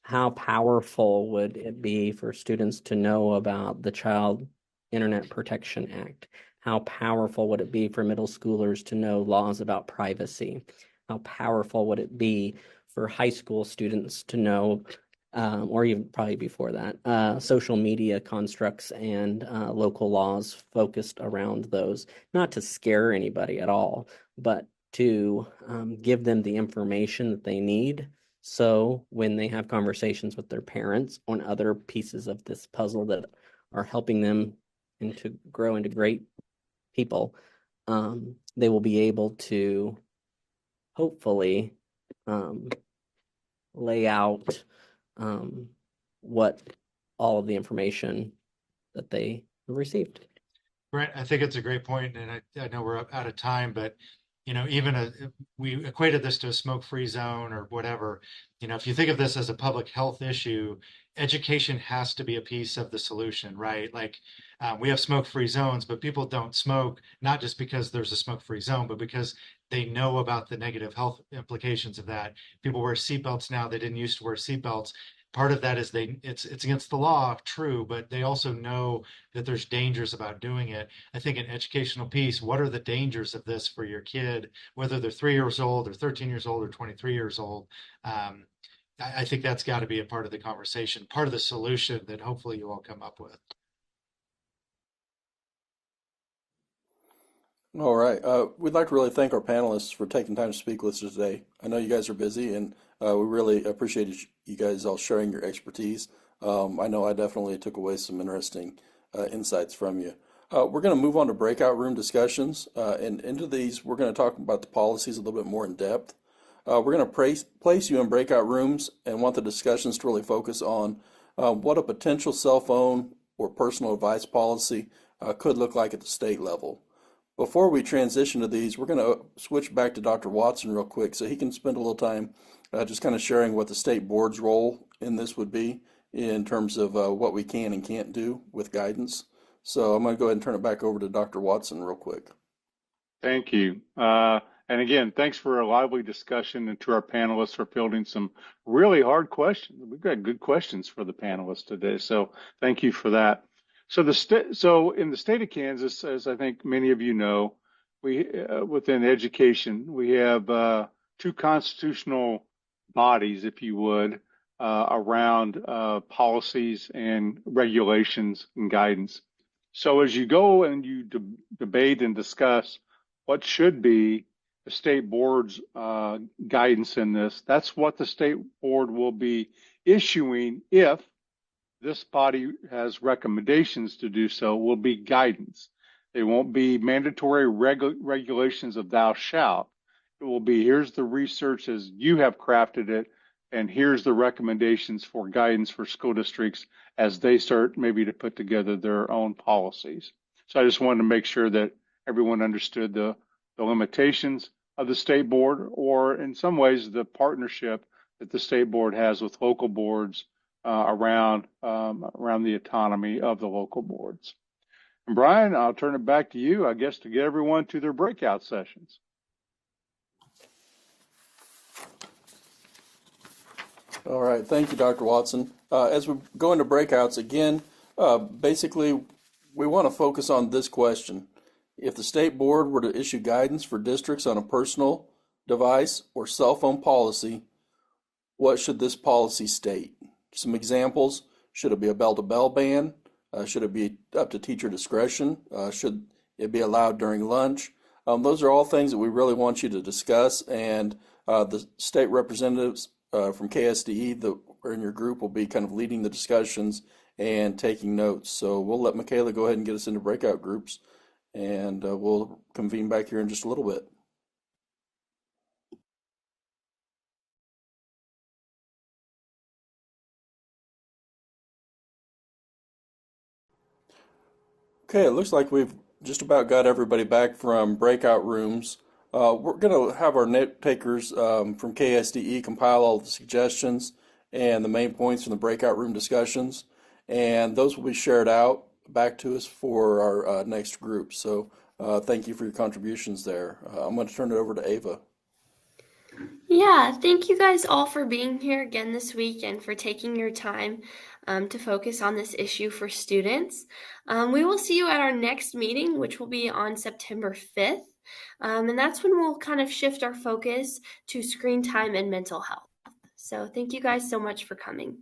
how powerful would it be for students to know about the Child Internet Protection Act? How powerful would it be for middle schoolers to know laws about privacy? How powerful would it be for high school students to know, or even probably before that, social media constructs and local laws focused around those, not to scare anybody at all, but to give them the information that they need. So when they have conversations with their parents on other pieces of this puzzle that are helping them and to grow into great people, they will be able to hopefully lay out what all of the information that they received. Brent, I think it's a great point, and I know we're out of time, but even we equated this to a smoke-free zone or whatever. If you think of this as a public health issue, education has to be a piece of the solution, right? Like we have smoke-free zones, but people don't smoke not just because there's a smoke-free zone, but because they know about the negative health implications of that. People wear seatbelts now; they didn't used to wear seatbelts. Part of that is it's against the law, true, but they also know that there's dangers about doing it. I think an educational piece, what are the dangers of this for your kid, whether they're 3 years old or 13 years old or 23 years old? I think that's got to be a part of the conversation, part of the solution that hopefully you all come up with. All right. We'd like to really thank our panelists for taking time to speak with us today. I know you guys are busy, and we really appreciated you guys all sharing your expertise. I know I definitely took away some interesting insights from you. We're going to move on to breakout room discussions, and into these, we're going to talk about the policies a little bit more in depth. We're going to place you in breakout rooms and want the discussions to really focus on what a potential cell phone or personal advice policy could look like at the state level. Before we transition to these, we're going to switch back to Dr. Watson real quick so he can spend a little time just kind of sharing what the state board's role in this would be in terms of what we can and can't do with guidance. So I'm going to go ahead and turn it back over to Dr. Watson real quick. Thank you. And again, thanks for a lively discussion and to our panelists for fielding some really hard questions. We've got good questions for the panelists today, so thank you for that. So in the state of Kansas, as I think many of you know, we within education we have two constitutional bodies, if you would, around policies and regulations and guidance. So as you go and you debate and discuss what should be the state board's guidance in this, that's what the state board will be issuing if this body has recommendations to do so, will be guidance. They won't be mandatory regulations of thou shalt. It will be here's the research as you have crafted it, and here's the recommendations for guidance for school districts as they start maybe to put together their own policies. So I just wanted to make sure that everyone understood the limitations of the state board, or in some ways the partnership that the state board has with local boards around the autonomy of the local boards. And Brian, I'll turn it back to you, I guess, to get everyone to their breakout sessions. All right, thank you, Dr. Watson. As we go into breakouts again, basically we want to focus on this question. If the state board were to issue guidance for districts on a personal device or cell phone policy, what should this policy state? Some examples: should it be a bell-to-bell ban? Should it be up to teacher discretion? Should it be allowed during lunch? Those are all things that we really want you to discuss, and the state representatives from KSDE that are in your group will be kind of leading the discussions and taking notes. So we'll let Michaela go ahead and get us into breakout groups, and we'll convene back here in just a little bit. Okay, it looks like we've just about got everybody back from breakout rooms. We're going to have our note takers from KSDE compile all the suggestions and the main points from the breakout room discussions, and those will be shared out back to us for our next group. So thank you for your contributions there. I'm going to turn it over to Ava. Yeah, thank you guys all for being here again this week and for taking your time to focus on this issue for students. We will see you at our next meeting, which will be on September 5th. And that's when we'll kind of shift our focus to screen time and mental health. So thank you guys so much for coming.